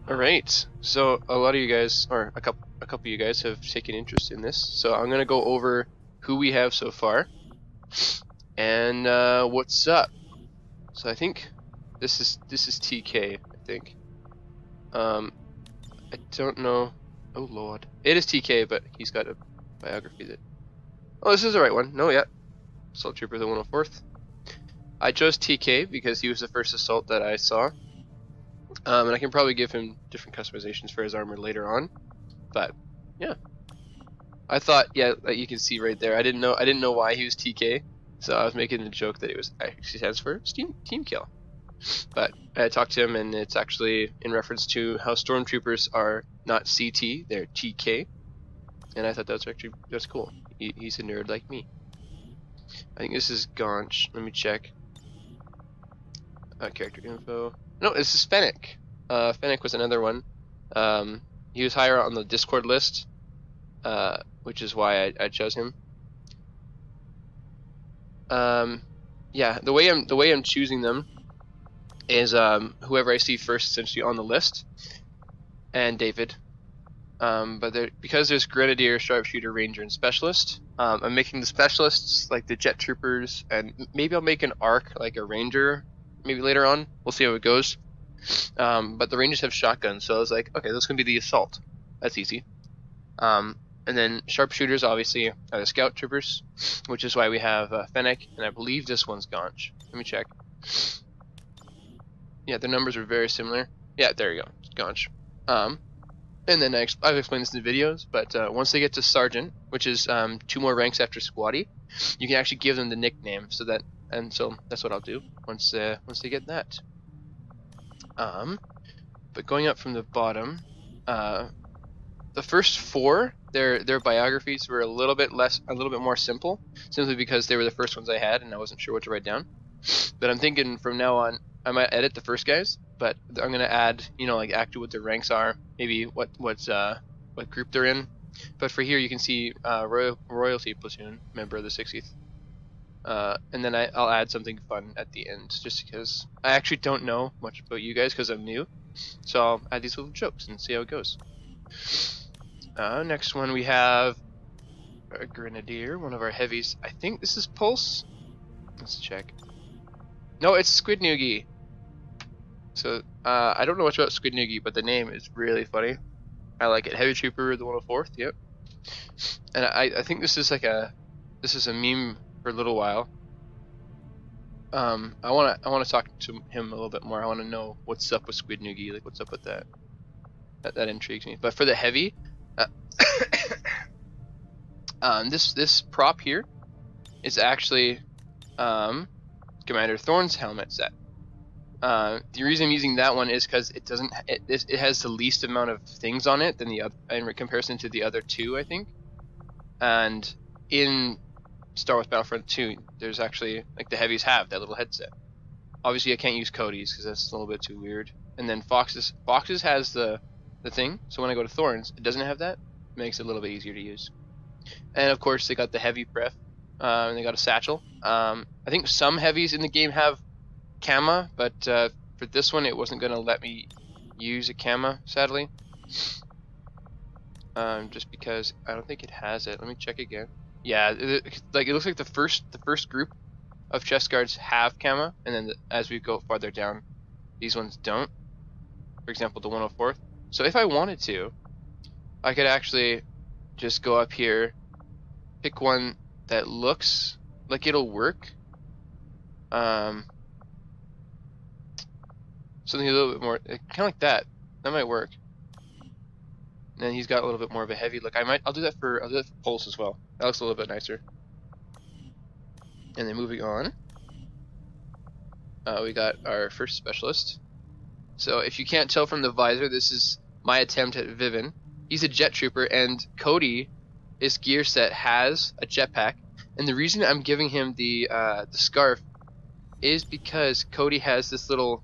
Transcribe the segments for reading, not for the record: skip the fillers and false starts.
Alright, so a lot of you guys, or a couple of you guys have taken interest in this, so I'm gonna go over who we have so far, and what's up. So I think this is TK, I think. I don't know. Oh lord. It is TK, but he's got a biography that... Oh, this is the right one. No, yeah. Assault Trooper, the 104th. I chose TK because he was the first assault that I saw. And I can probably give him different customizations for his armor later on. But yeah, I thought, yeah, like you can see right there. I didn't know why he was TK, so I was making the joke that it was actually stands for team kill. But I talked to him, and it's actually in reference to how stormtroopers are not CT, they're TK. And I thought that's cool. He's a nerd like me. I think this is Gaunch. Let me check. Character info. No, this is Fennec. Fennec was another one. He was higher on the Discord list, which is why I chose him. Yeah, the way I'm choosing them is whoever I see first, essentially on the list, and David. But because there's Grenadier, Sharpshooter, Ranger, and Specialist, I'm making the Specialists like the Jet Troopers, and maybe I'll make an arc like a Ranger, maybe later on. We'll see how it goes. But the Rangers have shotguns, so I was like, okay, this is gonna be the Assault. That's easy. And then Sharpshooters obviously are the Scout Troopers, which is why we have Fennec, and I believe this one's Gaunch. Let me check. Yeah, the numbers are very similar. Yeah, there you go, Gaunch. And then I've explained this in the videos, but once they get to Sergeant, which is 2 more ranks after Squatty, you can actually give them the nickname. So that's what I'll do once they get that. But going up from the bottom, the first 4, their biographies were a little bit more simple, simply because they were the first ones I had, and I wasn't sure what to write down. But I'm thinking from now on, I might edit the first guys, but I'm gonna add, like actually what their ranks are, maybe what group they're in. But for here, you can see royalty platoon, member of the 60th. And then I'll add something fun at the end, just because I actually don't know much about you guys because I'm new. So I'll add these little jokes and see how it goes. Next one we have a Grenadier, one of our heavies. I think this is Pulse. Let's check. No, it's Squid Noogie. So I don't know much about Squid Noogie, but the name is really funny. I like it. Heavy Trooper, the 104th. Yep. And I think this is a meme for a little while. I wanna talk to him a little bit more. I wanna know what's up with Squid Noogie, like what's up with that. That intrigues me. But for the heavy, this prop here is actually Commander Thorne's helmet set. The reason I'm using that one is because it has the least amount of things on it than the other, in comparison to the other 2, I think. And in Star Wars Battlefront 2, there's actually, like, the heavies have that little headset. Obviously, I can't use Cody's because that's a little bit too weird. And then Fox's has the thing, so when I go to Thorne's, it doesn't have that. It makes it a little bit easier to use. And of course, they got the heavy pref, and they got a satchel. I think some heavies in the game have Kama, but for this one, it wasn't going to let me use a Kama, sadly. Just because I don't think it has it. Let me check again. Yeah, it looks like the first group of chest guards have Kama, and then as we go farther down, these ones don't. For example, the 104th. So if I wanted to, I could actually just go up here, pick one that looks like it'll work. Something a little bit more, kind of like that. That might work. And then he's got a little bit more of a heavy look. I'll do that for Pulse as well. That looks a little bit nicer. And then moving on, we got our first specialist. So if you can't tell from the visor, this is my attempt at Vivin. He's a jet trooper, and Cody, his gear set has a jetpack. And the reason I'm giving him the scarf is because Cody has this little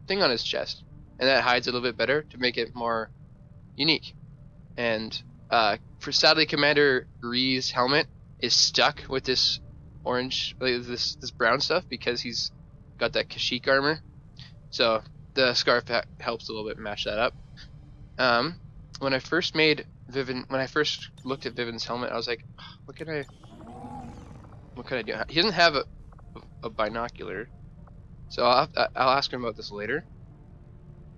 thing on his chest, and that hides it a little bit better to make it more unique. And for sadly, Commander Gree's helmet is stuck with this orange, this brown stuff because he's got that Kashyyyk armor. So the scarf helps a little bit match that up. When I first made Vivian, when I first looked at Vivian's helmet, I was like, what can I do? He doesn't have a binocular, so I'll ask him about this later.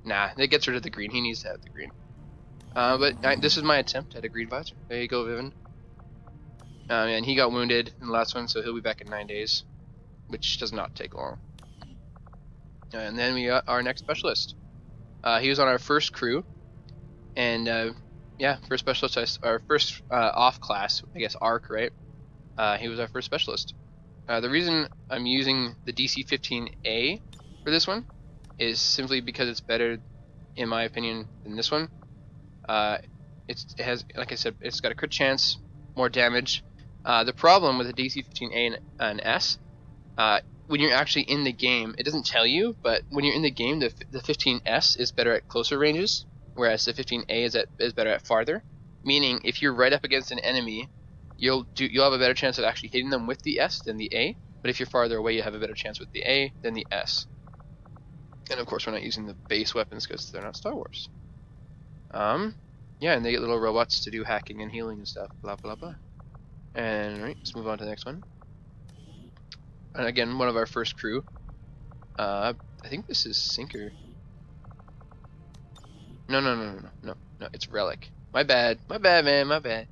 Nah, it gets rid of the green. He needs to have the green. But this is my attempt at a green visor. There you go, Vivian. And he got wounded in the last one, so he'll be back in 9 days, which does not take long. And then we got our next specialist. He was on our first crew, and yeah, first specialist, our first off class, I guess arc, right? He was our first specialist. The reason I'm using the DC-15A for this one is simply because it's better, in my opinion, than this one. It has, like I said, it's got a crit chance, more damage. The problem with the DC-15A and S, when you're actually in the game, it doesn't tell you, but when you're in the game, the 15S is better at closer ranges, whereas the 15A is better at farther. Meaning, if you're right up against an enemy, you'll have a better chance of actually hitting them with the S than the A. But if you're farther away, you have a better chance with the A than the S. And of course, we're not using the base weapons because they're not Star Wars. Yeah, and they get little robots to do hacking and healing and stuff. Blah blah blah. And right, let's move on to the next one. And again, one of our first crew. I think this is Sinker. No, it's Relic. My bad, man, my bad.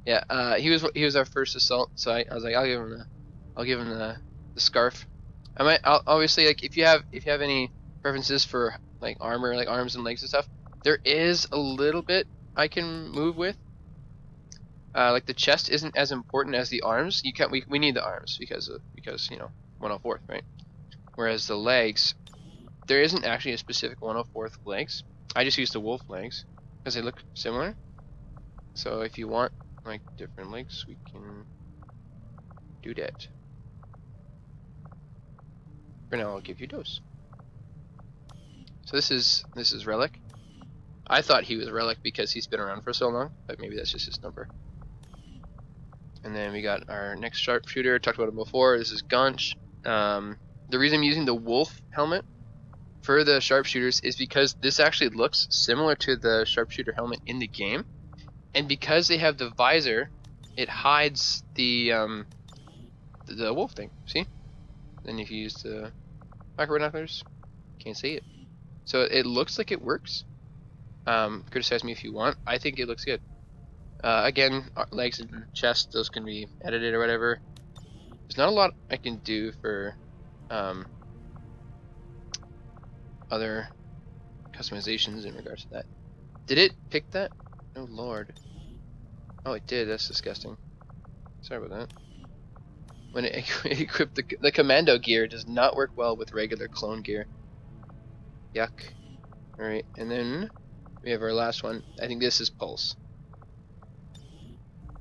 Yeah, he was our first assault, so I was like, I'll give him the scarf. I'll obviously, like, if you have any preferences for like armor, like arms and legs and stuff, there is a little bit I can move with. Like the chest isn't as important as the arms. We need the arms because you know 104th, right? Whereas the legs, there isn't actually a specific 104th legs. I just use the wolf legs because they look similar. So if you want like different legs, we can do that. For now, I'll give you those. So this is Relic. I thought he was Relic because he's been around for so long, but maybe that's just his number. And then we got our next Sharpshooter. Talked about him before. This is Gunch. The reason I'm using the wolf helmet for the Sharpshooters is because this actually looks similar to the Sharpshooter helmet in the game, and because they have the visor, it hides the wolf thing. See? Then if you use the micro binoculars, can't see it. So it looks like it works. Criticize me if you want. I think it looks good. Again, legs and chest, those can be edited or whatever. There's not a lot I can do for other customizations in regards to that. Did it pick that? Oh lord. Oh, it did. That's disgusting. Sorry about that. When it equipped the commando gear does not work well with regular clone gear. Yuck. Alright, and then we have our last one. I think this is Pulse.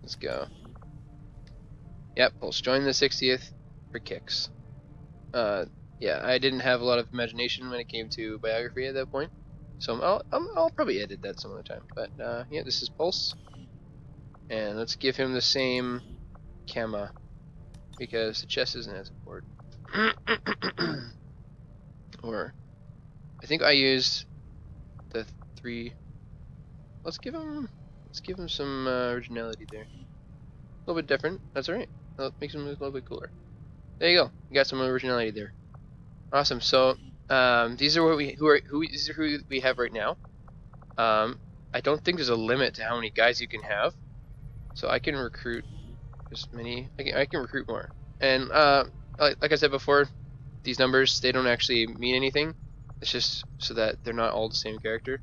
Let's go. Yep, Pulse. Join the 60th for kicks. Yeah, I didn't have a lot of imagination when it came to biography at that point, so I'll probably edit that some other time. But yeah, this is Pulse, and let's give him the same camo because the chest isn't as important. Or I think I used the 3. Let's give him some originality there. A little bit different. That's alright. That makes him a little bit cooler. There you go. You got some originality there. Awesome. So these are who we have right now. I don't think there's a limit to how many guys you can have, so I can recruit as many. I can recruit more. And like I said before, these numbers, they don't actually mean anything. It's just so that they're not all the same character.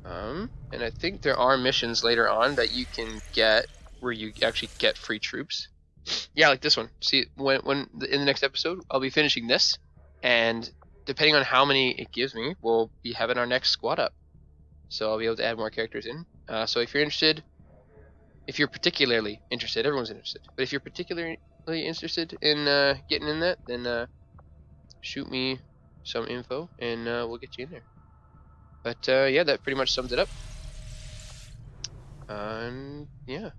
And I think there are missions later on that you can get where you actually get free troops. Yeah, like this one. See, when in the next episode, I'll be finishing this, and depending on how many it gives me, we'll be having our next squad up. So I'll be able to add more characters in. So if you're interested, if you're particularly interested, everyone's interested, but if you're particularly interested in getting in that, then shoot me some info, and we'll get you in there. But yeah, that pretty much sums it up. Yeah,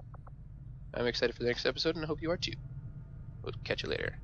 I'm excited for the next episode, and I hope you are too. We'll catch you later.